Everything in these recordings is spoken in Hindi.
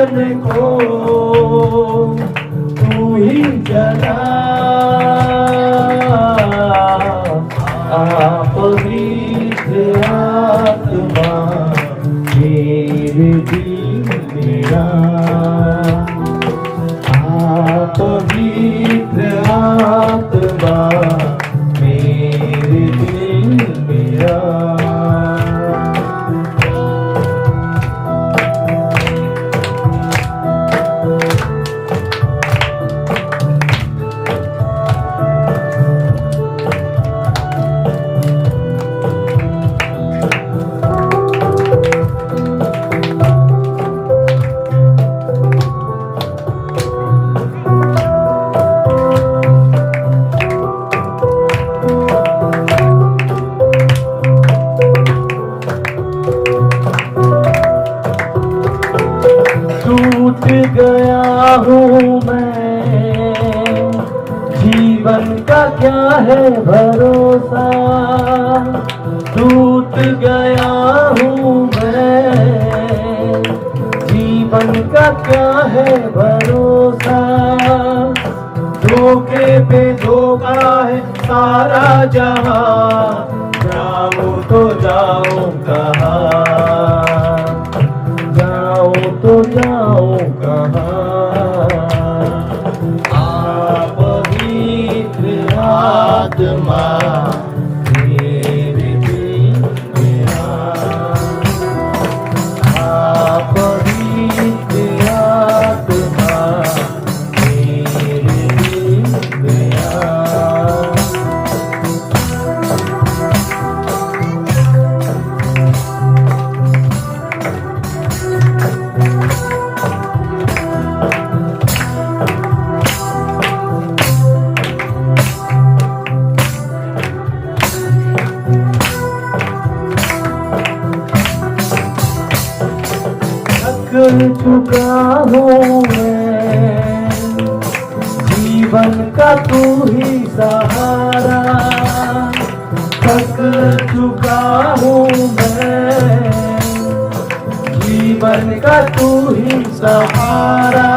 जीवन को तू ही जला। पवित्र आत्मा मेरे दिल मेरा, पवित्र आत्मा मेरे दिल मेरा। टूट गया हूँ मैं, जीवन का क्या है भरोसा। टूट गया हूँ मैं, जीवन का क्या है भरोसा। धोखे पे धोखा है सारा जहां, जाऊं तो जाऊं कहाँ, तो जाऊं कहाँ। पवित्र आत्मा मेरे दिल मेरा, पवित्र आत्मा मेरे दिल मेरा। थक चुका हूँ मैं, जीवन का तू ही सहारा। थक चुका हूँ मैं, जीवन का तू ही सहारा।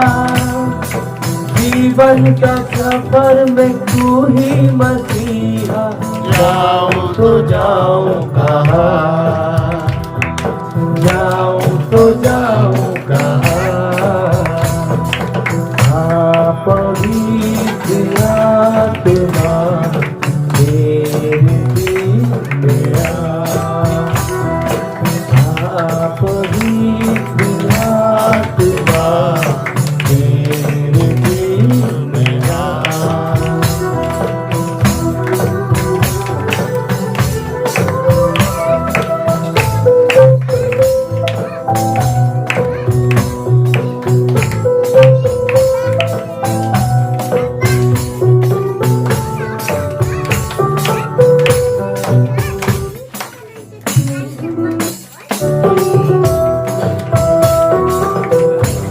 जीवन का सफर में तू ही मसीहा, जाऊं तो जाऊं कहाँ, जाऊं तो जाऊं कहाँ। पवित्र आत्मा मेरे दिल मेरा, पवित्र आत्मा मेरे दिल मेरा।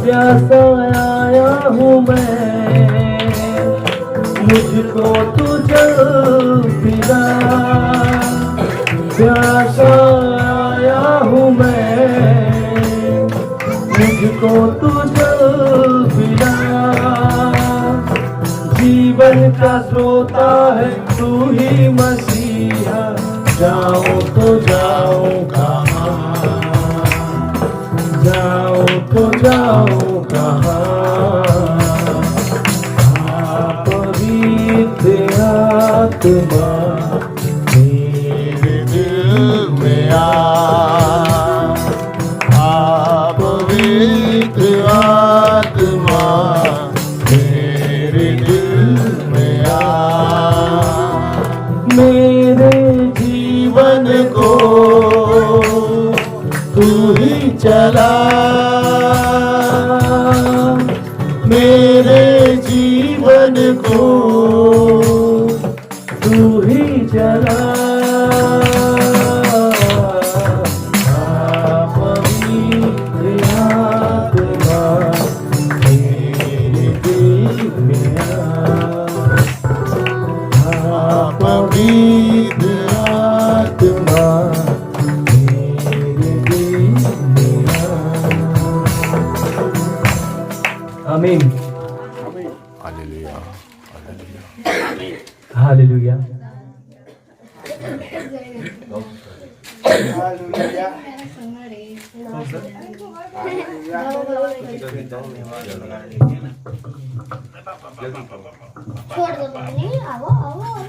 प्यासा आया हूँ मैं, मुझको तू जल पिला। प्यासा आया हूँ मैं, मुझको तू जल पिला। जीवन का स्रोता है तू ही मसीहा, जाऊं तो जाऊं कहाँ, जाऊं तो जाऊं कहाँ। पवित्र आत्मा मेरे दिल में आ, पवित्र आत्मा मेरे दिल में आ। मेरे जीवन को तू ही चला, मेरे जीवन को तू ही आमीन। Hallelujah hallelujah. छोड़ दो मम्मी, आओ आओ आओ।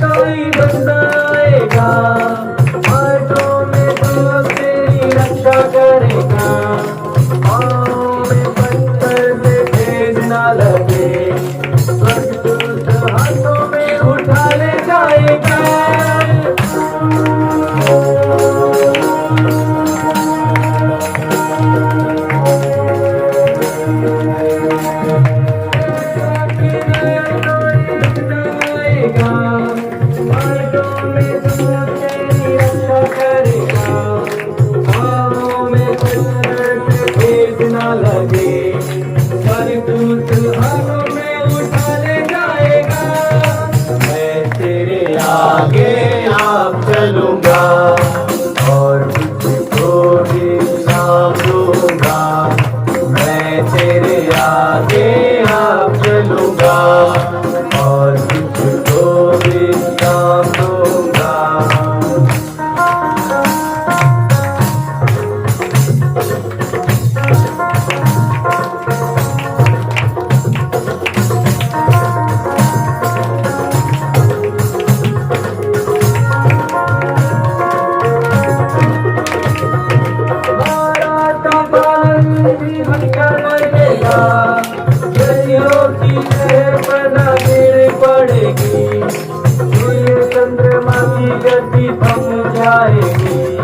कोई बंदा आएगा, हाथों में दोस्ती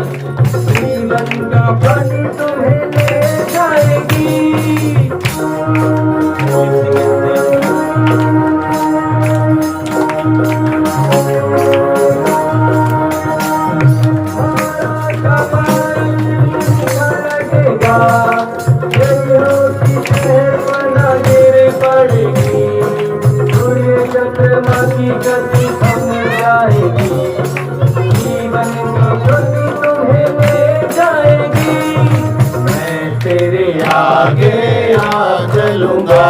जीवन का फल तुम्हें ले जाएगी। की गति थम जाएगी, जीवन की ज्योति तुम्हें ले जाएगी। मैं तेरे आगे आ चलूंगा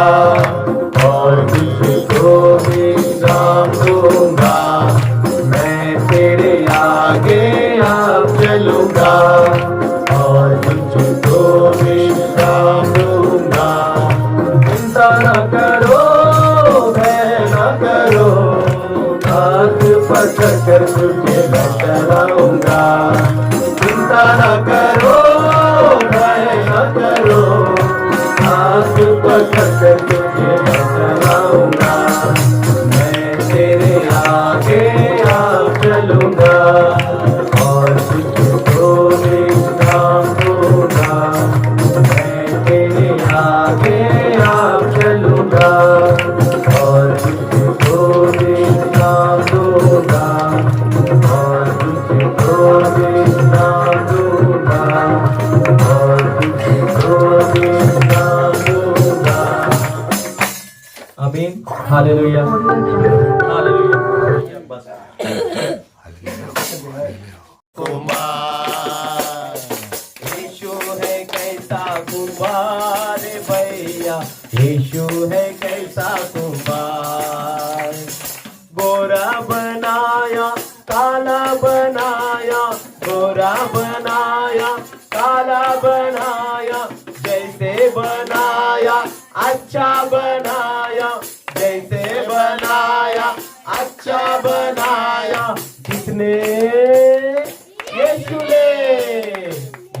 और तुझको विश्राम दूंगा। मैं तेरे आगे आ चलूंगा और तुझको विश्राम दूंगा। चिंता न करो, पकड़ तुझे मैं चलाऊंगा। चिंता न करो, भय न करो, हाथ पकड़ तुझे मैं चलाऊंगा। मैं तेरे आगे आ चलूंगा और तुझको विश्राम दूंगा। मैं तेरे आगे आ चलूंगा और तुझको विश्राम दूंगा और तुझको विश्राम दूंगा और तुझको विश्राम दूंगा। आमीन। Hallelujah, hallelujah. बस कुमार यीशु है कैसा कुमार भैया, यीशु है कैसा कुमार। गोरा बनाया काला बनाया, गोरा बनाया काला बनाया, जैसे बनाया अच्छा बनाया, जैसे बनाया अच्छा बनाया। किसने? यीशु ने।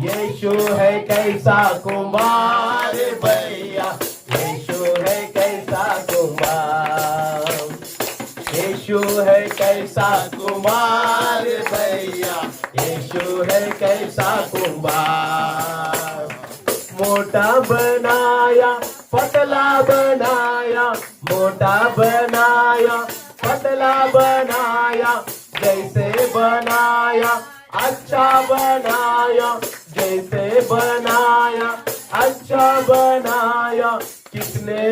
यीशु है कैसा कुमार भैया, यीशु है कैसा कुमार। यीशु है कैसा कुमार भैया, यीशु है कैसा कुमार। मोटा बनाया पतला बनाया, मोटा बनाया पतला बनाया, जैसे बनाया अच्छा बनाया, जैसे बनाया अच्छा बनाया। किसने?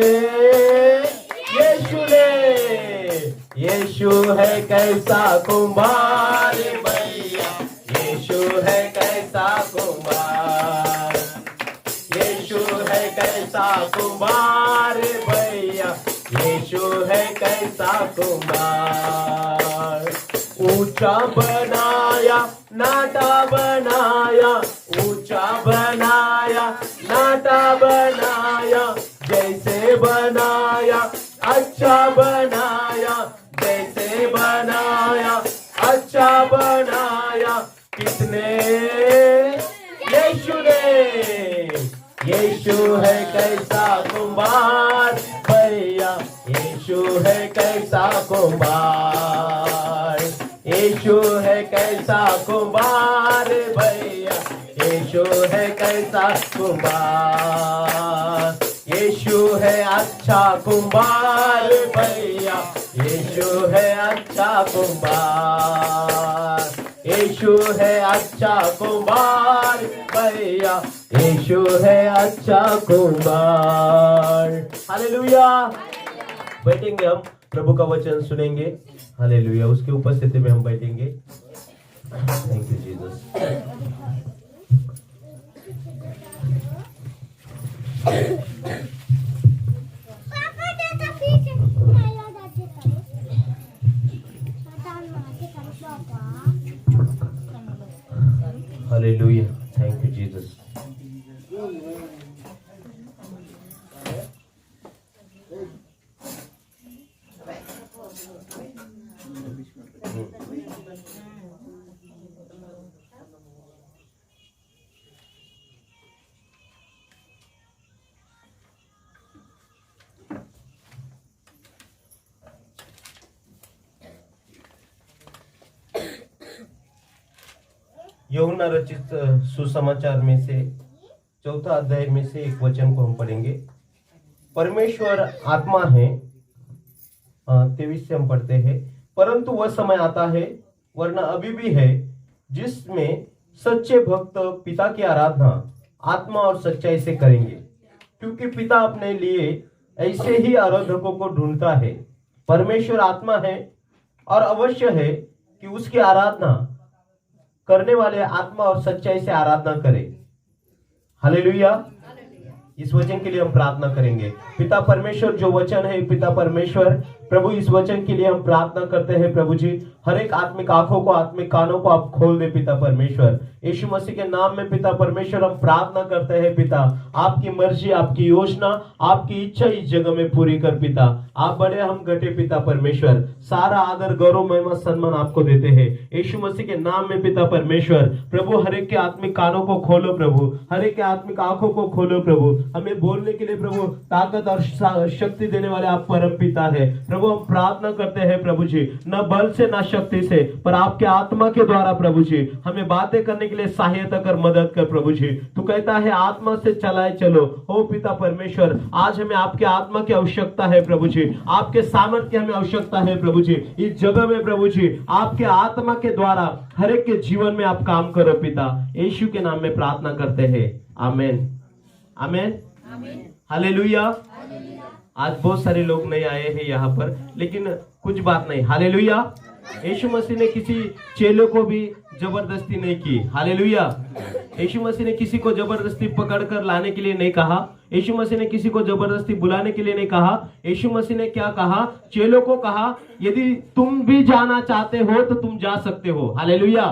यीशु ने। यीशु है कैसा कुमार भैया, यीशु है कैसा कुमार। यीशु है कैसा कुमार भैया, यीशु है कैसा कुमार। ऊंचा बनाया नाटा बनाया, ऊंचा बनाया नाटा बनाया, जैसे बनाया अच्छा बनाया, जैसे बनाया अच्छा बनाया। किसने? यीशु ने। यीशु है कैसा कुमार भैया, यीशु है कैसा कुमार। यीशु है कैसा कुमार भैया, यीशु है कैसा कुमार। यीशु है अच्छा कुमार भैया, यीशु है अच्छा कुमार। यीशु है अच्छा कुमार भैया, यीशु है अच्छा कुमार। हालेलुया। बैठेंगे, हम प्रभु का वचन सुनेंगे। हालेलुया। उसकी उपस्थिति में हम बैठेंगे। Thank you Jesus. Hallelujah. Thank you, Jesus. यूहन्ना रचित सुसमाचार में से 4 अध्याय में से एक वचन को हम पढ़ेंगे। परमेश्वर आत्मा है, 23 से हम पढ़ते हैं। परंतु वह समय आता है, वरना अभी भी है, जिसमें सच्चे भक्त पिता की आराधना आत्मा और सच्चाई से करेंगे, क्योंकि पिता अपने लिए ऐसे ही आराधकों को ढूंढता है। परमेश्वर आत्मा है और अवश्य है कि उसकी आराधना करने वाले आत्मा और सच्चाई से आराधना करें। हालेलुया। इस वचन के लिए हम प्रार्थना करेंगे। पिता परमेश्वर, जो वचन है पिता परमेश्वर प्रभु, इस वचन के लिए हम प्रार्थना करते हैं प्रभु जी। हर एक आत्मिक आंखों को, आत्मिक कानों को आप खोल दे पिता परमेश्वर। यीशु मसीह के नाम में पिता परमेश्वर हम प्रार्थना करते हैं पिता, आपकी मर्जी, आपकी योजना, आपकी इच्छा इस जगह में पूरी कर पिता। आप बड़े, हम घटे पिता परमेश्वर। सारा आदर, गौरव, महिमा, सम्मान आपको देते हैं यीशु मसीह के नाम में पिता परमेश्वर प्रभु। हर एक के आत्मिक कानों को खोलो प्रभु, हर एक के आत्मिक आंखों को खोलो प्रभु। हमें बोलने के लिए प्रभु ताकत और शक्ति देने वाले आप परम पिता है प्रभु। हम प्रार्थना करते हैं प्रभु जी, न बल से न शक्ति से, पर आपके आत्मा के द्वारा प्रभु जी हमें बातें करने के लिए सहायता कर, मदद कर प्रभु जी। तू कहता है आत्मा से चलाए चलो। हो पिता परमेश्वर, आज हमें आपके आत्मा की आवश्यकता है प्रभु जी, आपके सामर्थ्य की हमें आवश्यकता है प्रभु जी। इस जगह में प्रभु जी आपके आत्मा के द्वारा हर एक के जीवन में आप काम करो पिता। यीशु के नाम में प्रार्थना करते हैं, आमीन, आमीन, हालेलुया। आज बहुत सारे लोग नहीं आए हैं यहाँ पर, लेकिन कुछ बात नहीं, हालेलुया। यीशु मसीह ने किसी चेलों को भी जबरदस्ती नहीं की, हालेलुया। यीशु मसीह ने किसी को जबरदस्ती पकड़कर लाने के लिए नहीं कहा। यीशु मसीह ने किसी को जबरदस्ती बुलाने के लिए नहीं कहा। यीशु मसीह ने क्या कहा? चेलों को कहा, यदि तुम भी जाना चाहते हो तो तुम जा सकते हो, हालेलुया।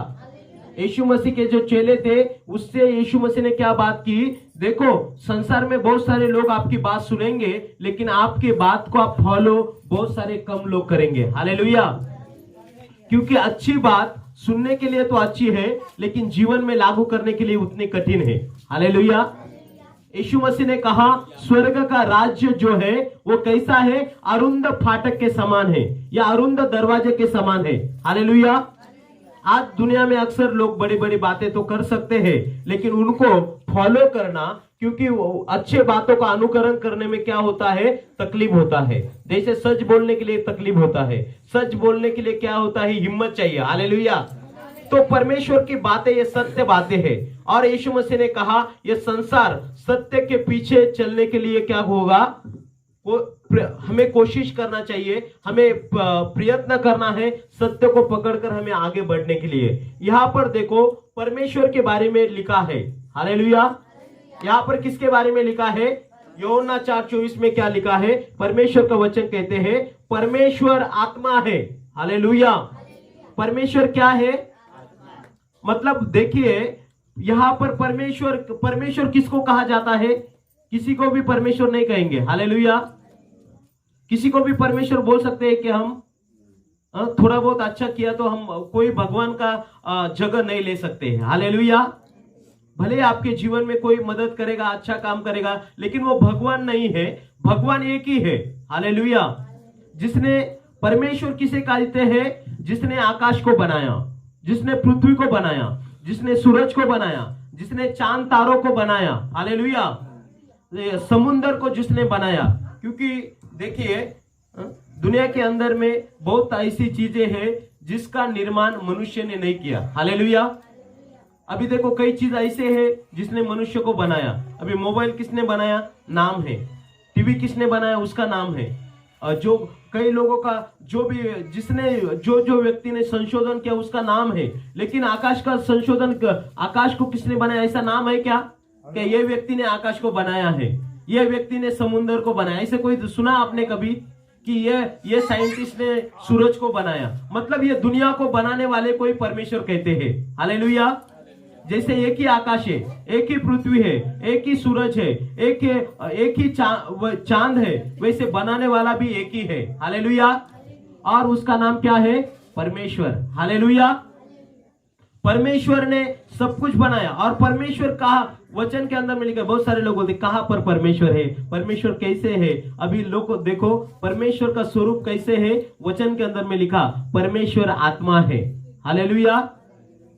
यीशु मसीह के जो चेले थे उससे यीशु मसीह ने क्या बात की? देखो, संसार में बहुत सारे लोग आपकी बात सुनेंगे, लेकिन आपकी बात को आप फॉलो बहुत सारे कम लोग करेंगे, हालेलुया। क्योंकि अच्छी बात सुनने के लिए तो अच्छी है, लेकिन जीवन में लागू करने के लिए उतनी कठिन है, हालेलुया। यीशु मसीह ने कहा स्वर्ग का राज्य जो है वो कैसा है? अरुंद फाटक के समान है या अरुंद दरवाजे के समान है, हालेलुया। आज दुनिया में अक्सर लोग बड़ी बड़ी बातें तो कर सकते हैं, लेकिन उनको फॉलो करना, क्योंकि अच्छे बातों का अनुकरण करने में क्या होता है? तकलीफ होता है। जैसे सच बोलने के लिए तकलीफ होता है, सच बोलने के लिए क्या होता है? हिम्मत चाहिए, हालेलुया। तो परमेश्वर की बातें ये सत्य बातें हैं, और यीशु मसीह ने कहा ये संसार सत्य के पीछे चलने के लिए क्या होगा? हमें कोशिश करना चाहिए, हमें प्रयत्न करना है सत्य को पकड़कर हमें आगे बढ़ने के लिए। यहाँ पर देखो परमेश्वर के बारे में लिखा है, हालेलुया। यहाँ पर किसके बारे में लिखा है? यूहन्ना 4:24 में क्या लिखा है? परमेश्वर का वचन कहते हैं परमेश्वर आत्मा है, हालेलुया। परमेश्वर क्या है? मतलब देखिए यहाँ पर परमेश्वर किसको कहा जाता है? किसी को भी परमेश्वर नहीं कहेंगे, हालेलुया। किसी को भी परमेश्वर बोल सकते हैं कि हम थोड़ा बहुत अच्छा किया तो हम कोई भगवान का जगह नहीं ले सकते हैं, हालेलुया। भले आपके जीवन में कोई मदद करेगा, अच्छा काम करेगा, लेकिन वो भगवान नहीं है। भगवान एक ही है, हालेलुया। जिसने परमेश्वर किसे कहते हैं? जिसने आकाश को बनाया, जिसने पृथ्वी को बनाया, जिसने सूरज को बनाया, जिसने चांद तारों को बनाया, हालेलुया। समुद्र को जिसने बनाया, क्योंकि देखिए दुनिया के अंदर में बहुत ऐसी चीजें हैं जिसका निर्माण मनुष्य ने नहीं किया, हालेलुया। अभी देखो कई चीज ऐसे हैं जिसने मनुष्य को बनाया। अभी मोबाइल किसने बनाया? नाम है। टीवी किसने बनाया? उसका नाम है। जो कई लोगों का जो व्यक्ति ने संशोधन किया उसका नाम है, लेकिन आकाश का संशोधन, आकाश को किसने बनाया ऐसा नाम है क्या? कि ये व्यक्ति ने आकाश को बनाया है, ये व्यक्ति ने समुद्र को बनाया? ऐसे कोई सुना आपने कभी कि ये साइंटिस्ट ने सूरज को बनाया? मतलब ये दुनिया को बनाने वाले कोई परमेश्वर कहते हैं, हालेलुया। जैसे एक ही आकाश है, एक ही पृथ्वी है, एक ही सूरज है, एक ही चांद है, वैसे बनाने वाला भी एक ही है, हालेलुया। और उसका नाम क्या है? परमेश्वर, हालेलुया। परमेश्वर ने सब कुछ बनाया, और परमेश्वर का वचन के अंदर में लिखा। बहुत सारे लोग बोलते कहां पर परमेश्वर है? परमेश्वर कैसे है? अभी लोग देखो परमेश्वर का स्वरूप कैसे है? वचन के अंदर में लिखा परमेश्वर आत्मा है, हालेलुया।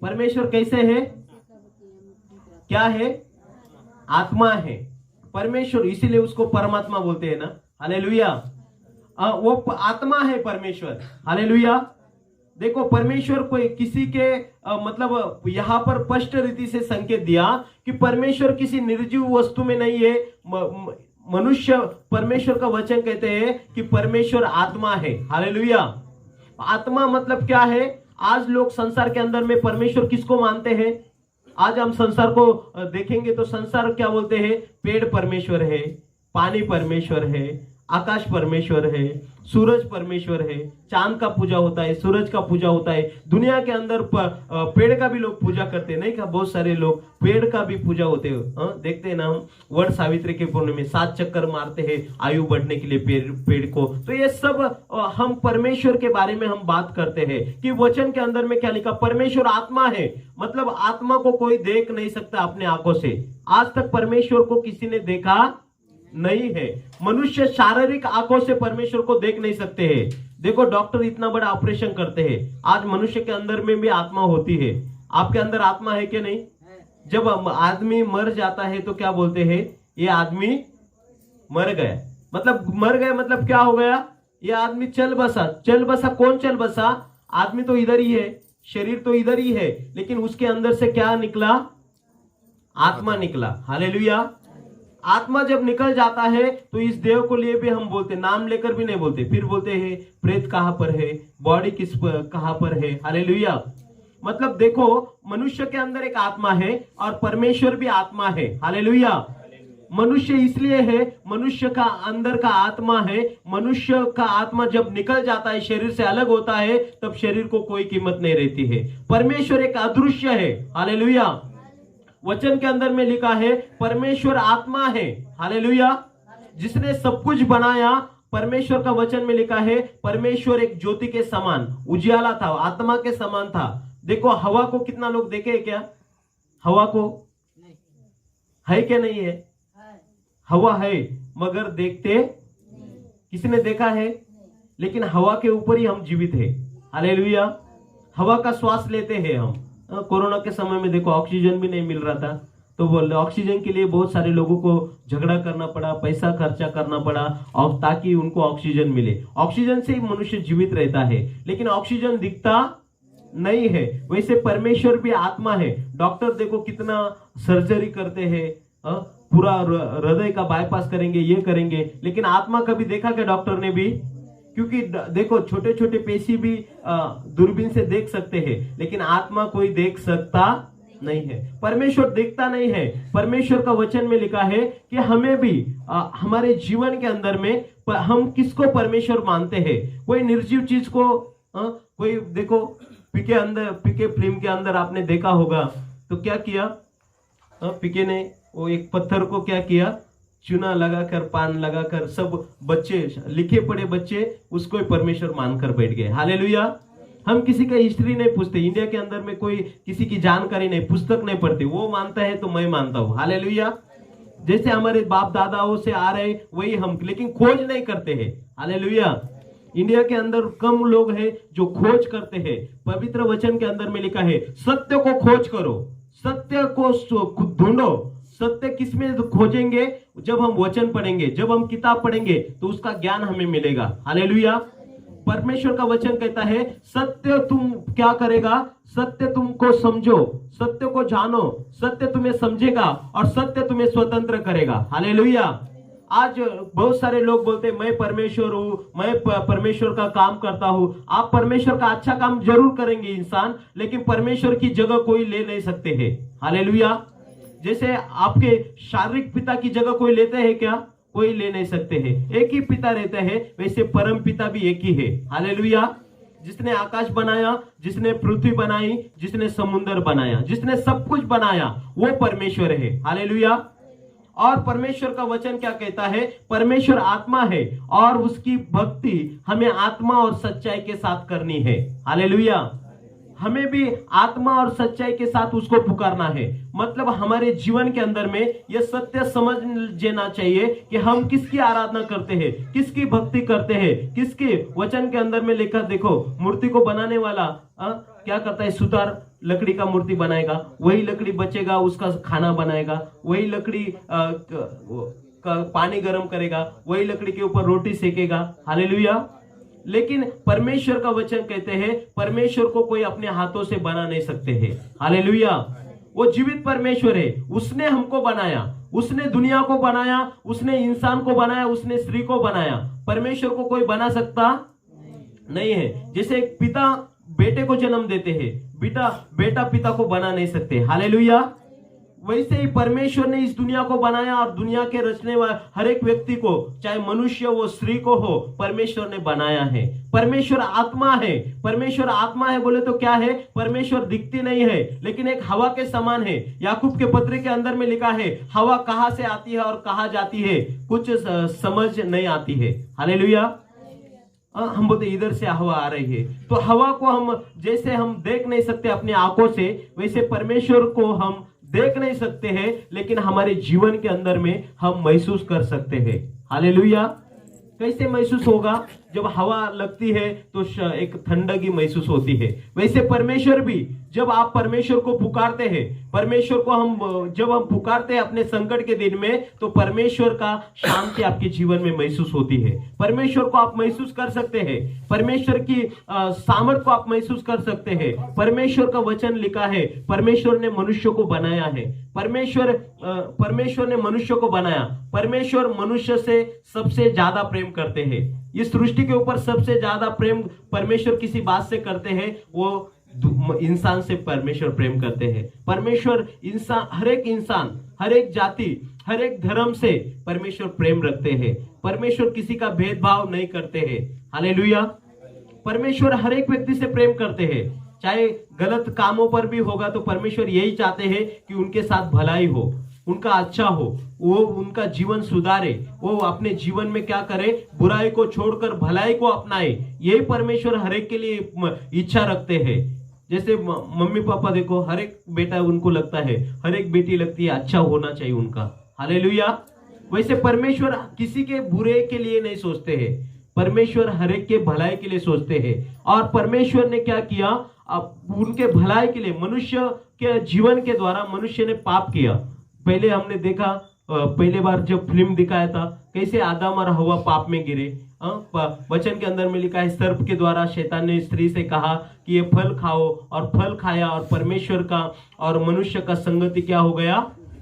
परमेश्वर कैसे है? क्या है? आत्मा है परमेश्वर, इसीलिए उसको परमात्मा बोलते हैं ना। हालेलुया। वो आत्मा है परमेश्वर। हालेलुया। देखो परमेश्वर कोई किसी के मतलब यहाँ पर स्पष्ट रीति से संकेत दिया कि परमेश्वर किसी निर्जीव वस्तु में नहीं है। मनुष्य, परमेश्वर का वचन कहते हैं कि परमेश्वर आत्मा है। हालेलुया। आत्मा मतलब क्या है? आज लोग संसार के अंदर में परमेश्वर किसको मानते हैं? आज हम संसार को देखेंगे तो संसार क्या बोलते हैं? पेड़ परमेश्वर है, पानी परमेश्वर है, आकाश परमेश्वर है, सूरज परमेश्वर है, चांद का पूजा होता है, सूरज का पूजा होता है। दुनिया के अंदर पेड़ का भी लोग पूजा करते हैं, नहीं का बहुत सारे लोग पेड़ का भी पूजा होते हैं। देखते हैं ना हम वट सावित्री के पूर्णिमा में 7 चक्कर मारते हैं आयु बढ़ने के लिए पेड़ को। तो ये सब हम परमेश्वर के बारे में हम बात करते हैं कि वचन के अंदर में क्या लिखा? परमेश्वर आत्मा है, मतलब आत्मा को कोई देख नहीं सकता अपने आंखों से। आज तक परमेश्वर को किसी ने देखा नहीं है। मनुष्य शारीरिक आंखों से परमेश्वर को देख नहीं सकते हैं। देखो डॉक्टर इतना बड़ा ऑपरेशन करते हैं, आज मनुष्य के अंदर में भी आत्मा होती है। आपके अंदर आत्मा है कि नहीं? जब आदमी मर जाता है तो क्या बोलते हैं? ये आदमी मर गया। मतलब मर गया मतलब क्या हो गया? ये आदमी चल बसा। चल बसा कौन चल बसा? आदमी तो इधर ही है, शरीर तो इधर ही है, लेकिन उसके अंदर से क्या निकला? आत्मा निकला। हालेलुया। आत्मा जब निकल जाता है तो इस देह को लिए भी हम बोलते, नाम लेकर भी नहीं बोलते, फिर बोलते हैं प्रेत कहां पर है, बॉडी कहां पर है। हालेलुया। मतलब देखो मनुष्य के अंदर एक आत्मा है और परमेश्वर भी आत्मा है। हालेलुया। मनुष्य इसलिए है, मनुष्य का अंदर का आत्मा है। मनुष्य का आत्मा जब निकल जाता है, शरीर से अलग होता है, तब शरीर को कोई कीमत नहीं रहती है। परमेश्वर एक अदृश्य है। हालेलुया। वचन के अंदर में लिखा है परमेश्वर आत्मा है। हालेलुया। जिसने सब कुछ बनाया, परमेश्वर का वचन में लिखा है परमेश्वर एक ज्योति के समान उजियाला था, आत्मा के समान था। देखो हवा को कितना लोग देखे क्या? हवा को है क्या? नहीं है। हवा है मगर देखते किसने देखा है? लेकिन हवा के ऊपर ही हम जीवित है। हालेलुया। हवा का श्वास लेते हैं हम। कोरोना के समय में देखो ऑक्सीजन भी नहीं मिल रहा था, तो बोले ऑक्सीजन के लिए बहुत सारे लोगों को झगड़ा करना पड़ा, पैसा खर्चा करना पड़ा और ताकि उनको ऑक्सीजन मिले। ऑक्सीजन से ही मनुष्य जीवित रहता है, लेकिन ऑक्सीजन दिखता नहीं है। वैसे परमेश्वर भी आत्मा है। डॉक्टर देखो कितना सर्जरी करते हैं, पूरा हृदय का बाईपास करेंगे, ये करेंगे, लेकिन आत्मा कभी देखा क्या डॉक्टर ने भी? क्योंकि देखो छोटे छोटे पेशी भी दूरबीन से देख सकते हैं, लेकिन आत्मा कोई देख सकता नहीं है। परमेश्वर देखता नहीं है। परमेश्वर का वचन में लिखा है कि हमें भी हमारे जीवन के अंदर में हम किसको परमेश्वर मानते हैं? कोई निर्जीव चीज को कोई देखो पीके फिल्म के अंदर आपने देखा होगा तो क्या किया? पीके ने वो एक पत्थर को क्या किया? चूना लगाकर, पान लगाकर, सब बच्चे लिखे पढ़े बच्चे उसको परमेश्वर मानकर बैठ गए। हालेलुया। हम किसी का हिस्ट्री नहीं पूछते। इंडिया के अंदर में कोई किसी की जानकारी नहीं, पुस्तक नहीं पढ़ते। वो मानता है तो मैं मानता हूं। हालेलुया। जैसे हमारे बाप दादाओं से आ रहे वही हम, लेकिन खोज नहीं करते हैं। हालेलुया। इंडिया के अंदर कम लोग हैं जो खोज करते हैं। पवित्र वचन के अंदर में लिखा है सत्य को खोज करो, सत्य को ढूंढो। सत्य किस में खोजेंगे? जब हम वचन पढ़ेंगे, जब हम किताब पढ़ेंगे तो उसका ज्ञान हमें मिलेगा। हालेलुया। परमेश्वर का वचन कहता है सत्य तुम क्या करेगा? सत्य तुमको समझो, सत्य को जानो, सत्य तुम्हें समझेगा और सत्य तुम्हें स्वतंत्र करेगा। हालेलुया। आज बहुत सारे लोग बोलते हैं मैं परमेश्वर हूं, मैं परमेश्वर का काम करता हूं। आप परमेश्वर का अच्छा काम जरूर करेंगे इंसान, लेकिन परमेश्वर की जगह कोई ले नहीं सकते हैं। हालेलुया। जैसे आपके शारीरिक पिता की जगह कोई लेते हैं क्या? कोई ले नहीं सकते हैं। एक ही पिता रहते हैं, वैसे परम पिता भी एक ही है। हालेलुया। जिसने आकाश बनाया, जिसने पृथ्वी बनाई, जिसने समुद्र बनाया, जिसने सब कुछ बनाया, वो परमेश्वर है। हालेलुया। और परमेश्वर का वचन क्या कहता है? परमेश्वर आत्मा है और उसकी भक्ति हमें आत्मा और सच्चाई के साथ करनी है। हालेलुया। हमें भी आत्मा और सच्चाई के साथ उसको पुकारना है। मतलब हमारे जीवन के अंदर में यह सत्य समझ लेना चाहिए कि हम किसकी आराधना करते हैं, किसकी भक्ति करते हैं, किसके वचन के अंदर में लिखा। देखो मूर्ति को बनाने वाला क्या करता है, सुतार लकड़ी का मूर्ति बनाएगा, वही लकड़ी बचेगा उसका खाना बनाएगा, वही लकड़ी पानी गर्म करेगा, वही लकड़ी के ऊपर रोटी सेकेगा। हालेलुया। लेकिन परमेश्वर का वचन कहते हैं परमेश्वर को कोई अपने हाथों से बना नहीं सकते हैं। हालेलुया। वो जीवित परमेश्वर है, उसने हमको बनाया, उसने दुनिया को बनाया, उसने इंसान को बनाया, उसने स्त्री को बनाया। परमेश्वर को कोई बना सकता नहीं है। जैसे एक पिता बेटे को जन्म देते हैं, बेटा पिता को बना नहीं सकते। हालेलुया। वैसे ही परमेश्वर ने इस दुनिया को बनाया और दुनिया के रचने वाले हर एक व्यक्ति को, चाहे मनुष्य हो स्त्री को हो, परमेश्वर ने बनाया है। परमेश्वर आत्मा है। परमेश्वर आत्मा है बोले तो क्या है, परमेश्वर दिखती नहीं है लेकिन एक हवा के समान है। याकूब के पत्र के अंदर में लिखा है हवा कहां से आती है और कहां जाती है कुछ समझ नहीं आती है। हालेलुया। हम बोलते इधर से हवा आ रही है, तो हवा को हम जैसे हम देख नहीं सकते अपनी आंखों से, वैसे परमेश्वर को हम देख नहीं सकते हैं लेकिन हमारे जीवन के अंदर में हम महसूस कर सकते हैं। हालेलुया। कैसे महसूस होगा, जब हवा लगती है तो एक ठंडकी महसूस होती है। वैसे परमेश्वर भी, जब आप परमेश्वर को पुकारते हैं, परमेश्वर को जब हम पुकारते हैं अपने संकट के दिन में, तो परमेश्वर का शांति आपके जीवन में महसूस होती है। परमेश्वर को आप महसूस कर सकते हैं, परमेश्वर की सामर्थ को आप महसूस कर सकते हैं। परमेश्वर का वचन लिखा है परमेश्वर ने मनुष्य को बनाया है। परमेश्वर ने मनुष्य को बनाया। परमेश्वर मनुष्य से सबसे ज्यादा प्रेम करते हैं। इस सृष्टि के ऊपर सबसे ज्यादा प्रेम परमेश्वर किसी बात से करते हैं, वो इंसान से परमेश्वर प्रेम करते हैं। परमेश्वर हर एक जाति, हर एक धर्म से परमेश्वर प्रेम रखते हैं। परमेश्वर किसी का भेदभाव नहीं करते हैं। हालेलुया। परमेश्वर हर एक व्यक्ति से प्रेम करते हैं, चाहे गलत कामों पर भी होगा तो परमेश्वर यही चाहते हैं कि उनके साथ भलाई हो, उनका अच्छा हो, वो उनका जीवन सुधारे, वो अपने जीवन में क्या करे, बुराई को छोड़कर भलाई को अपनाए। यही परमेश्वर हर एक के लिए इच्छा रखते हैं। जैसे मम्मी पापा देखो, हर एक बेटा उनको लगता है, हर एक बेटी लगती है अच्छा होना चाहिए उनका। हालेलुया। वैसे परमेश्वर किसी के बुरे के लिए नहीं सोचते हैं, परमेश्वर हर एक के भलाई के लिए सोचते हैं। और परमेश्वर ने क्या किया, अब उनके भलाई के लिए मनुष्य के जीवन के द्वारा मनुष्य ने पाप किया। पहले हमने देखा, पहले बार जब फिल्म दिखाया था कैसे आदम और हवा पाप में गिरे। वचन के अंदर में लिखा है सर्प के द्वारा शैतान ने स्त्री से कहा कि ये फल खाओ, और फल खाया और परमेश्वर का और मनुष्य का संगति क्या हो गया,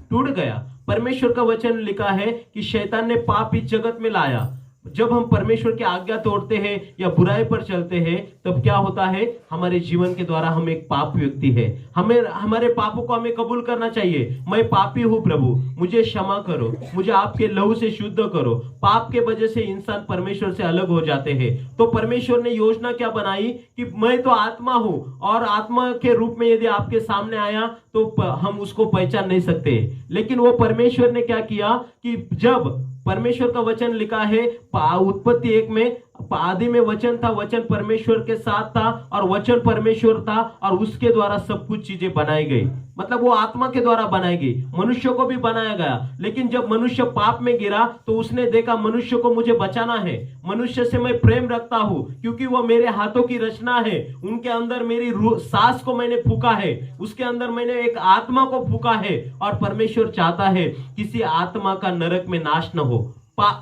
टूट गया। परमेश्वर का वचन लिखा है कि शैतान ने पाप इस जगत में लाया। जब हम परमेश्वर की आज्ञा तोड़ते हैं या बुराई पर चलते हैं तब क्या होता है, हमारे जीवन के द्वारा हम एक पाप व्यक्ति है। हमारे पापों को हमें कबूल करना चाहिए। मैं पापी हूँ प्रभु, मुझे क्षमा करो, मुझे आपके लहू से शुद्ध करो। पाप के वजह से इंसान परमेश्वर से अलग हो जाते हैं। तो परमेश्वर ने योजना क्या बनाई कि मैं तो आत्मा हूँ और आत्मा के रूप में यदि आपके सामने आया तो हम उसको पहचान नहीं सकते। लेकिन वो परमेश्वर ने क्या किया कि जब परमेश्वर का वचन लिखा है उत्पत्ति 1 में, आदि में वचन था, वचन परमेश्वर के साथ था और वचन परमेश्वर था और उसके द्वारा सब कुछ चीजें बनाई गई। मतलब वो आत्मा के द्वारा बनाई गई, मनुष्य को भी बनाया गया। लेकिन जब मनुष्य पाप में गिरा तो उसने देखा मनुष्य को मुझे बचाना है, मनुष्य से मैं प्रेम रखता हूं क्योंकि वो मेरे हाथों की रचना है। उनके अंदर मेरी सांस को मैंने फूका है, उसके अंदर मैंने एक आत्मा को फूका है। और परमेश्वर चाहता है किसी आत्मा का नरक में नाश न हो।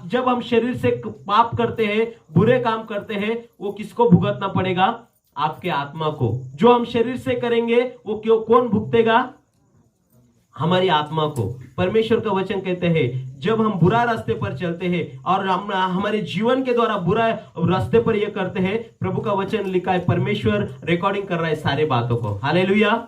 जब हम शरीर से पाप करते हैं, बुरे काम करते हैं, वो किसको भुगतना पड़ेगा, आपके आत्मा को। जो हम शरीर से करेंगे वो कौन भुगतेगा, हमारी आत्मा को। परमेश्वर का वचन कहते हैं जब हम बुरा रास्ते पर चलते हैं और हम हमारे जीवन के द्वारा बुरा रास्ते पर ये करते हैं, प्रभु का वचन लिखा है परमेश्वर रिकॉर्डिंग कर रहा है सारे बातों को। हालेलुया।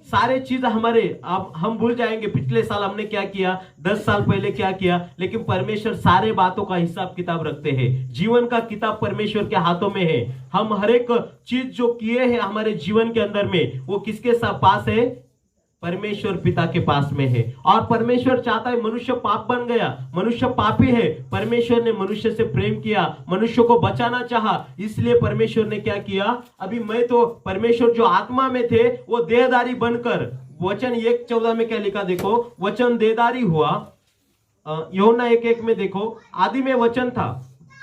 सारे चीज हमारे, अब हम भूल जाएंगे पिछले साल हमने क्या किया, 10 साल पहले क्या किया, लेकिन परमेश्वर सारे बातों का हिसाब किताब रखते हैं। जीवन का किताब परमेश्वर के हाथों में है। हम हर एक चीज जो किए हैं हमारे जीवन के अंदर में वो किसके पास है, परमेश्वर पिता के पास में है। और परमेश्वर चाहता है, मनुष्य पाप बन गया, मनुष्य पापी है, परमेश्वर ने मनुष्य से प्रेम किया, मनुष्य को बचाना चाहा, इसलिए परमेश्वर ने क्या किया, अभी मैं तो परमेश्वर जो आत्मा में थे वो देहधारी बनकर, वचन 1:14 में क्या लिखा देखो, वचन देहधारी हुआ। यूहन्ना 1:1 में देखो, आदि में वचन था,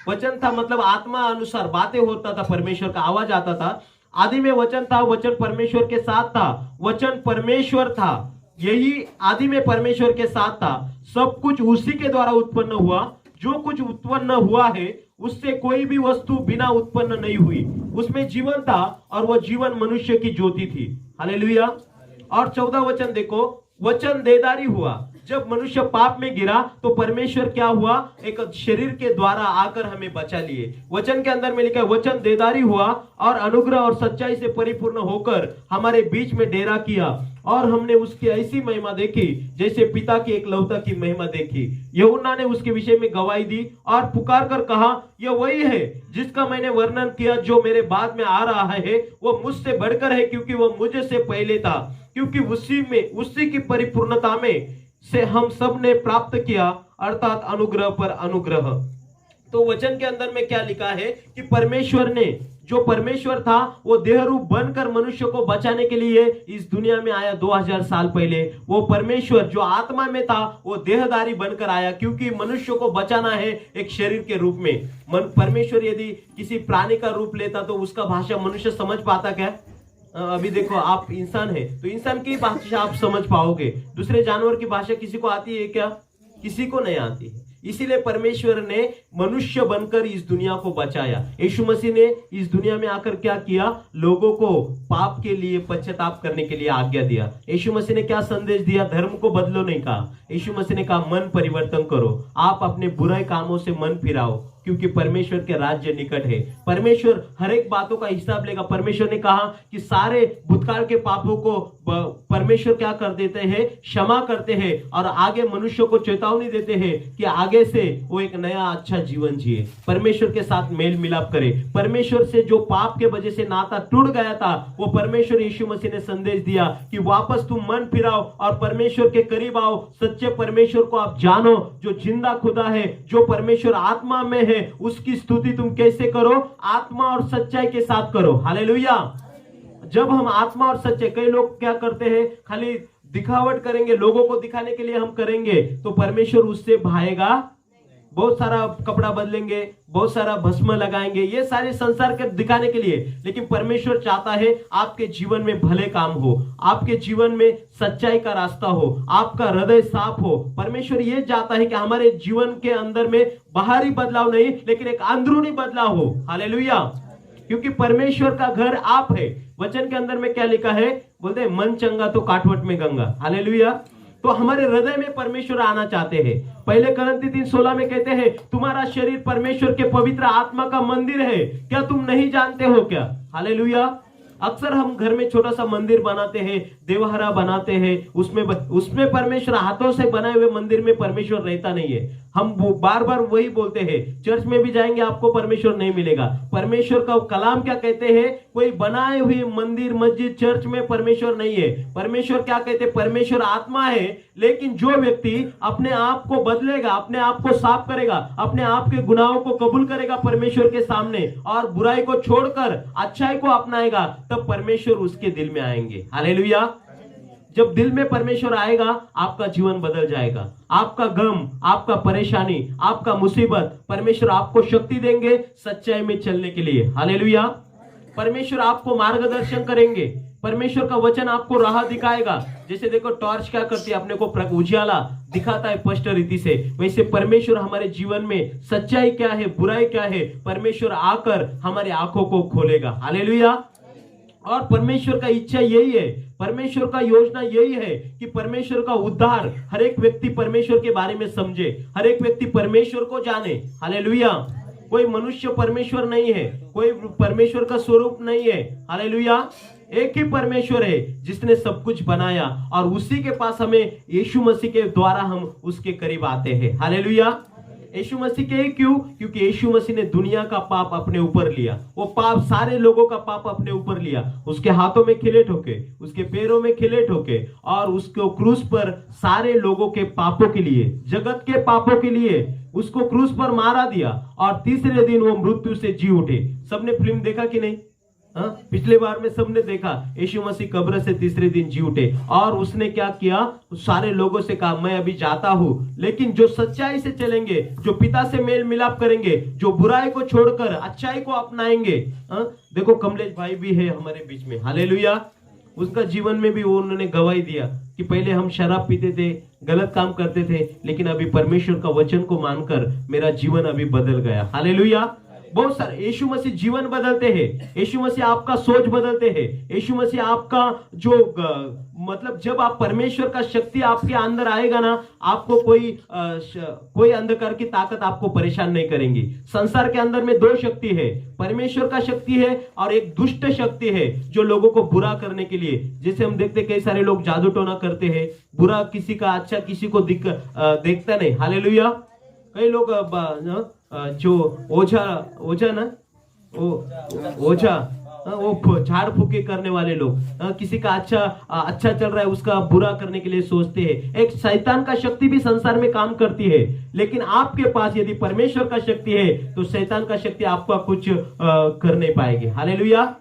वचन था मतलब आत्मा अनुसार बातें होता था, परमेश्वर का आवाज आता था। आदि में वचन था, वचन परमेश्वर के साथ था, वचन परमेश्वर था, यही आदि में परमेश्वर के साथ था। सब कुछ उसी के द्वारा उत्पन्न हुआ। जो कुछ उत्पन्न हुआ है उससे कोई भी वस्तु बिना उत्पन्न नहीं हुई। उसमें जीवन था और वह जीवन मनुष्य की ज्योति थी। हालेलुया। और 14 वचन देखो, वचन देहधारी हुआ। जब मनुष्य पाप में गिरा तो परमेश्वर क्या हुआ, एक शरीर के द्वारा आकर हमें बचा लिए। वचन के अंदर में लिखा है वचन देहधारी हुआ और अनुग्रह और सच्चाई से परिपूर्ण होकर हमारे बीच में डेरा किया, और हमने उसकी ऐसी महिमा देखी जैसे पिता की एकलौता की महिमा देखी। यूहन्ना ने उसके विषय में गवाही दी और पुकार कर कहा, यह वही है जिसका मैंने वर्णन किया, जो मेरे बाद में आ रहा है वो मुझसे बढ़कर है, क्योंकि वह मुझे से पहले था। क्योंकि उसी की परिपूर्णता में से हम सब ने प्राप्त किया, अर्थात अनुग्रह पर अनुग्रह। तो वचन के अंदर में क्या लिखा है कि परमेश्वर ने, जो परमेश्वर था वो देह रूप बनकर मनुष्य को बचाने के लिए इस दुनिया में आया 2000 साल पहले। वो परमेश्वर जो आत्मा में था वो देहधारी बनकर आया, क्योंकि मनुष्य को बचाना है एक शरीर के रूप में। परमेश्वर यदि किसी प्राणी का रूप लेता तो उसका भाषा मनुष्य समझ पाता क्या? अभी देखो, आप इंसान है तो इंसान की भाषा आप समझ पाओगे, दूसरे जानवर की भाषा किसी को आती है क्या? किसी को नहीं आती है। इसीलिए परमेश्वर ने मनुष्य बनकर इस दुनिया को बचाया। यीशु मसीह ने इस दुनिया में आकर क्या किया? लोगों को पाप के लिए पश्चाताप करने के लिए आज्ञा दिया। यीशु मसीह ने क्या संदेश दिया? धर्म को बदलो नहीं कहा। यीशु मसीह ने कहा मन परिवर्तन करो, आप अपने बुरे कामों से मन फिराओ, क्योंकि परमेश्वर के राज्य निकट है। परमेश्वर हर एक बातों का हिसाब लेगा। परमेश्वर ने कहा कि सारे भूतकाल के पापों को परमेश्वर क्या कर देते हैं? क्षमा करते हैं, और आगे मनुष्य को चेतावनी देते हैं कि आगे से वो एक नया अच्छा जीवन जिए, परमेश्वर के साथ मेल मिलाप करे। परमेश्वर से जो पाप के वजह से नाता टूट गया था, वो परमेश्वर यीशु मसीह ने संदेश दिया कि वापस तुम मन फिराओ और परमेश्वर के करीब आओ। सच्चे परमेश्वर को आप जानो, जो जिंदा खुदा है, जो परमेश्वर आत्मा में है, उसकी स्तुति तुम कैसे करो? आत्मा और सच्चाई के साथ करो। हालेलुया। जब हम आत्मा और सच्चाई, कई लोग क्या करते हैं, खाली दिखावट करेंगे, लोगों को दिखाने के लिए हम करेंगे तो परमेश्वर उससे भाएगा। बहुत सारा कपड़ा बदलेंगे, बहुत सारा भस्म लगाएंगे, ये सारे संसार के दिखाने के लिए, लेकिन परमेश्वर चाहता है आपके जीवन में भले काम हो, आपके जीवन में सच्चाई का रास्ता हो, आपका हृदय साफ हो। परमेश्वर ये चाहता है कि हमारे जीवन के अंदर में बाहरी बदलाव नहीं, लेकिन एक अंदरूनी बदलाव हो। हालेलुया। क्योंकि परमेश्वर का घर आप है। वचन के अंदर में क्या लिखा है? बोलते हैं मन चंगा तो काटवट में गंगा। हालेलुया। तो हमारे हृदय में परमेश्वर आना चाहते हैं। पहले करंती 3:16 में कहते हैं तुम्हारा शरीर परमेश्वर के पवित्र आत्मा का मंदिर है, क्या तुम नहीं जानते हो क्या? हालेलुया। अक्सर हम घर में छोटा सा मंदिर बनाते हैं, देवहरा बनाते हैं, उसमें परमेश्वर, हाथों से बनाए हुए मंदिर में परमेश्वर रहता नहीं है। हम बार बार वही बोलते हैं, चर्च में भी जाएंगे आपको परमेश्वर नहीं मिलेगा। परमेश्वर का कलाम क्या कहते हैं? कोई बनाए हुए मंदिर, मस्जिद, चर्च में परमेश्वर नहीं है। परमेश्वर क्या कहते हैं? परमेश्वर आत्मा है, लेकिन जो व्यक्ति अपने आप को बदलेगा, अपने आप को साफ करेगा, अपने आप के गुनाहों को कबूल करेगा परमेश्वर के सामने और बुराई को छोड़कर अच्छाई को अपनाएगा, तब परमेश्वर उसके दिल में आएंगे। हालेलुया। जब दिल में परमेश्वर आएगा, आपका जीवन बदल जाएगा। आपका गम, आपका परेशानी, आपका मुसीबत, परमेश्वर आपको शक्ति देंगे सच्चाई में चलने के लिए। हालेलुया। परमेश्वर आपको मार्गदर्शन करेंगे। परमेश्वर का वचन आपको राह दिखाएगा। जैसे देखो टॉर्च क्या करती है, अपने को उजियाला दिखाता है स्पष्ट रीति से, वैसे परमेश्वर हमारे जीवन में सच्चाई क्या है, बुराई क्या है, परमेश्वर आकर हमारी आंखों को खोलेगा। हालेलुया। और परमेश्वर का इच्छा यही है, परमेश्वर का योजना यही है कि परमेश्वर का उद्धार, हर एक व्यक्ति परमेश्वर के बारे में समझे, हर एक व्यक्ति परमेश्वर को जाने। हालेलुया। कोई मनुष्य परमेश्वर नहीं है, कोई परमेश्वर का स्वरूप नहीं है। हालेलुया। एक ही परमेश्वर है जिसने सब कुछ बनाया, और उसी के पास हमें यीशु मसीह के द्वारा हम उसके करीब आते हैं। हालेलुया। यीशु मसीह के क्यों? क्योंकि यीशु मसीह ने दुनिया का पाप अपने ऊपर लिया। वो पाप, सारे लोगों का पाप अपने ऊपर लिया। उसके हाथों में खिले ठोके, उसके पैरों में खिले ठोके, और उसको क्रूस पर सारे लोगों के पापों के लिए, जगत के पापों के लिए उसको क्रूस पर मारा दिया, और तीसरे दिन वो मृत्यु से जी उठे। सबने फिल्म देखा कि नहीं? हाँ? पिछले बार में सबने देखा यीशु मसीह कब्र से तीसरे दिन जी उठे और उसने क्या किया, सारे लोगों से कहा मैं अभी जाता हूं, लेकिन जो सच्चाई से चलेंगे, जो पिता से मेल मिलाप करेंगे, जो बुराई को छोड़कर अच्छाई को अपनाएंगे, हाँ? देखो कमलेश भाई भी है हमारे बीच में, हालेलुया। उसका जीवन में भी वो उन्होंने गवाही दिया कि पहले हम शराब पीते थे, गलत काम करते थे, लेकिन अभी परमेश्वर का वचन को मानकर मेरा जीवन अभी बदल गया, हालेलुया। बहुत सारे यीशु मसीह जीवन बदलते हैं, यीशु मसीह आपका सोच बदलते हैं, यीशु मसीह आपका जो मतलब जब आप परमेश्वर का शक्ति आपके अंदर आएगा ना, आपको कोई अंधकार की ताकत आपको परेशान नहीं करेंगी। संसार के अंदर में दो शक्ति है, परमेश्वर का शक्ति है और एक दुष्ट शक्ति है जो लोगों को बुरा करने के लिए, जैसे हम देखते कई सारे लोग जादू टोना करते हैं, बुरा किसी का अच्छा किसी को देखता नहीं, हालेलुया। कई लोग जो ओझा ना ओझा वो झाड़ फूके करने वाले लोग, किसी का अच्छा चल रहा है उसका बुरा करने के लिए सोचते हैं। एक शैतान का शक्ति भी संसार में काम करती है, लेकिन आपके पास यदि परमेश्वर का शक्ति है तो शैतान का शक्ति आपका कुछ कर नहीं पाएगी, हालेलुया।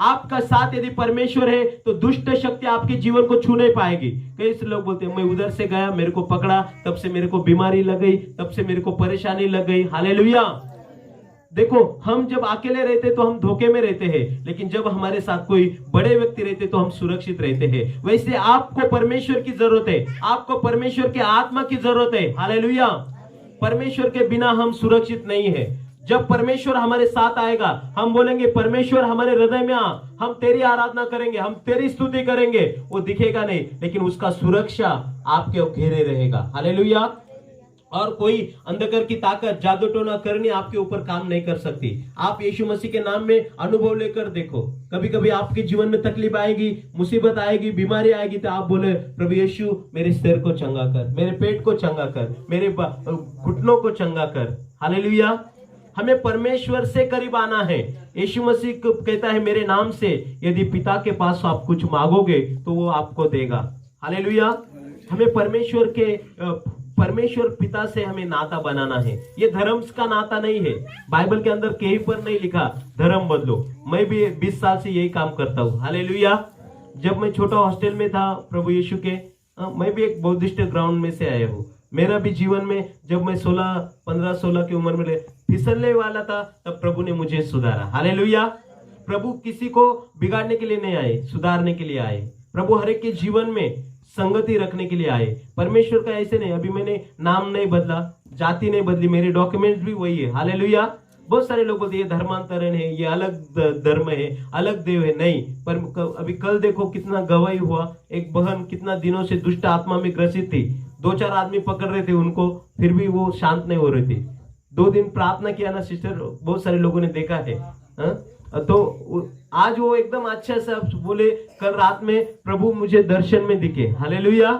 आपका साथ यदि परमेश्वर है तो दुष्ट शक्ति आपके जीवन को छू नहीं पाएगी। कई लोग बोलते हैं मैं उधर से गया, मेरे को पकड़ा, तब से मेरे को बीमारी लग गई, तब से मेरे को परेशानी लग गई, हालेलुया। देखो हम जब अकेले रहते तो हम धोखे में रहते हैं, लेकिन जब हमारे साथ कोई बड़े व्यक्ति रहते तो हम सुरक्षित रहते हैं। वैसे आपको परमेश्वर की जरूरत है, आपको परमेश्वर के आत्मा की जरूरत है, हालेलुया। परमेश्वर के बिना हम सुरक्षित नहीं है। जब परमेश्वर हमारे साथ आएगा, हम बोलेंगे परमेश्वर हमारे हृदय में आ, हम तेरी आराधना करेंगे, हम तेरी स्तुति करेंगे, वो दिखेगा नहीं, लेकिन उसका सुरक्षा आपके घेरे रहेगा, हालेलुया। और कोई अंधकार की ताकत जादू टोना करनी आपके ऊपर काम नहीं कर सकती। आप यीशु मसीह के नाम में अनुभव लेकर देखो, कभी कभी आपके जीवन में तकलीफ आएगी, मुसीबत आएगी, बीमारी आएगी, तो आप बोले प्रभु यीशु मेरे सिर को चंगा कर, मेरे पेट को चंगा कर, मेरे घुटनों को चंगा कर, हालेलुया। हमें परमेश्वर से करीब आना है। यीशु मसीह कहता है मेरे नाम से यदि पिता के पास आप कुछ मांगोगे तो वो आपको देगा, हालेलुया। हमें परमेश्वर पिता से हमें नाता बनाना है। ये धर्म का नाता नहीं है, बाइबल के अंदर कहीं पर नहीं लिखा धर्म बदलो। मैं भी 20 साल से यही काम करता हूँ, हालेलुया। जब मैं छोटा हॉस्टल में था प्रभु यीशु के, मैं भी एक बौद्धिस्ट ग्राउंड में से आया हूँ। मेरा भी जीवन में जब मैं 15-16 की उम्र में फिसलने वाला था, तब प्रभु ने मुझे सुधारा, हालेलुया। प्रभु किसी को बिगाड़ने के लिए नहीं आए, सुधारने के लिए आए। प्रभु हर एक के जीवन में संगति रखने के लिए आए। परमेश्वर का ऐसे नहीं, अभी मैंने नाम नहीं बदला, जाति नहीं बदली, मेरे डॉक्यूमेंट भी वही है, हालेलुया। बहुत सारे लोग बोलते ये धर्मांतरण है, ये अलग धर्म है, अलग देव है, नहीं। पर अभी कल देखो कितना गवाही हुआ, एक बहन कितना दिनों से दुष्ट आत्मा में ग्रसित थी, 2-4 आदमी पकड़ रहे थे उनको, फिर भी वो शांत नहीं हो रही थी। 2 दिन प्रार्थना किया ना सिस्टर, बहुत सारे लोगों ने देखा है, तो आज वो एकदम अच्छा सा बोले कल रात में प्रभु मुझे दर्शन में दिखे, हालेलुया।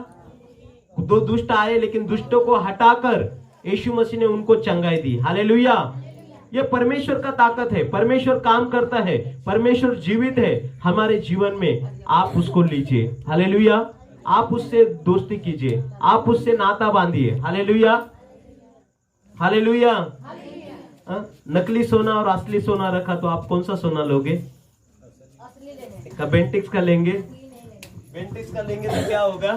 2 दुष्ट आए, लेकिन दुष्टों को हटाकर यीशु मसीह ने उनको चंगाई दी, हालेलुया। ये परमेश्वर का ताकत है, परमेश्वर काम करता है, परमेश्वर जीवित है हमारे जीवन में। आप उसको लीजिए, हालेलुया। आप उससे दोस्ती कीजिए, आप उससे नाता बांधिए, हालेलुया, हालेलुया। नकली सोना और असली सोना रखा तो आप कौन सा सोना लोगे? का बेंटिक्स का लेंगे? बेंटिक्स का लेंगे तो क्या होगा?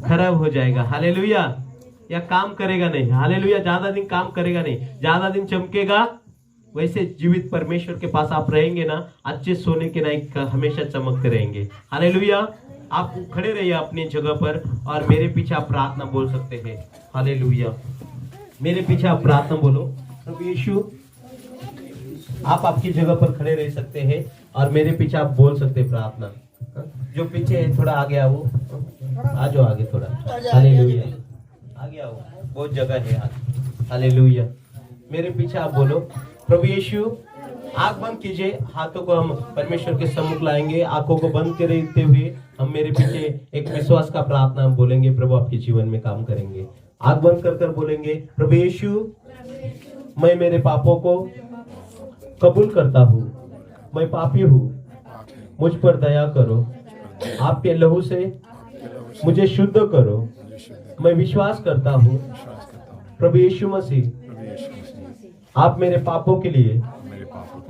खराब हो जाएगा, हालेलुया। या काम करेगा नहीं, हालेलुया। ज्यादा दिन काम करेगा नहीं, ज्यादा दिन चमकेगा। वैसे जीवित परमेश्वर के पास आप रहेंगे ना, अच्छे सोने के नहीं हमेशा चमकते रहेंगे, हालेलुया। आप खड़े रहिए अपनी जगह पर और मेरे पीछे आप प्रार्थना बोल सकते हैं, हालेलुया। मेरे पीछे आप प्रार्थना बोलो, प्रभु यीशु। आप आपकी जगह पर खड़े रह सकते हैं और मेरे पीछे आप बोल सकते हैं प्रार्थना। जो पीछे है थोड़ा आगे आओ, आ जाओ आगे थोड़ा, हालेलुया। आगे आओ, बहुत जगह है आगे, हालेलुया। मेरे पीछे आप बोलो, प्रभु यीशु। आंख बंद कीजिए, हाथों को हम परमेश्वर के सम्मुख लाएंगे, आंखों को बंद करते हुए हम मेरे पीछे एक विश्वास का प्रार्थना हम बोलेंगे, प्रभु आपके जीवन में काम करेंगे। आंख बंद कर कर बोलेंगे, प्रभु यीशु मैं मेरे पापों को कबूल करता हूँ, मैं पापी हूँ, मुझ पर दया करो, आपके लहू से मुझे शुद्ध करो। मैं विश्वास करता हूँ प्रभु यीशु मसीह आप मेरे पापों के लिए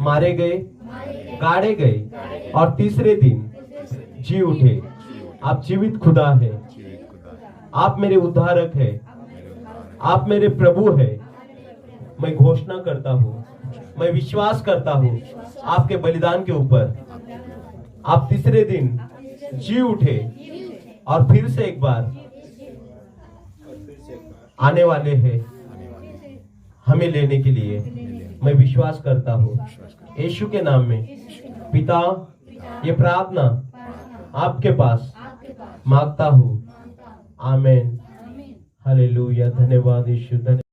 मारे गए गाड़े गए और तीसरे दिन जी उठे। आप जीवित खुदा है, आप मेरे उद्धारक है, आप मेरे प्रभु है। मैं घोषणा करता हूँ, मैं विश्वास करता हूँ आपके बलिदान के ऊपर। आप तीसरे दिन जी उठे और फिर से एक बार आने वाले हैं हमें लेने के लिए। मैं विश्वास करता हूँ यीशु के नाम में। पिता, ये प्रार्थना आपके पास मांगता हूँ। आमीन। हालेलुया। धन्यवाद यीशु।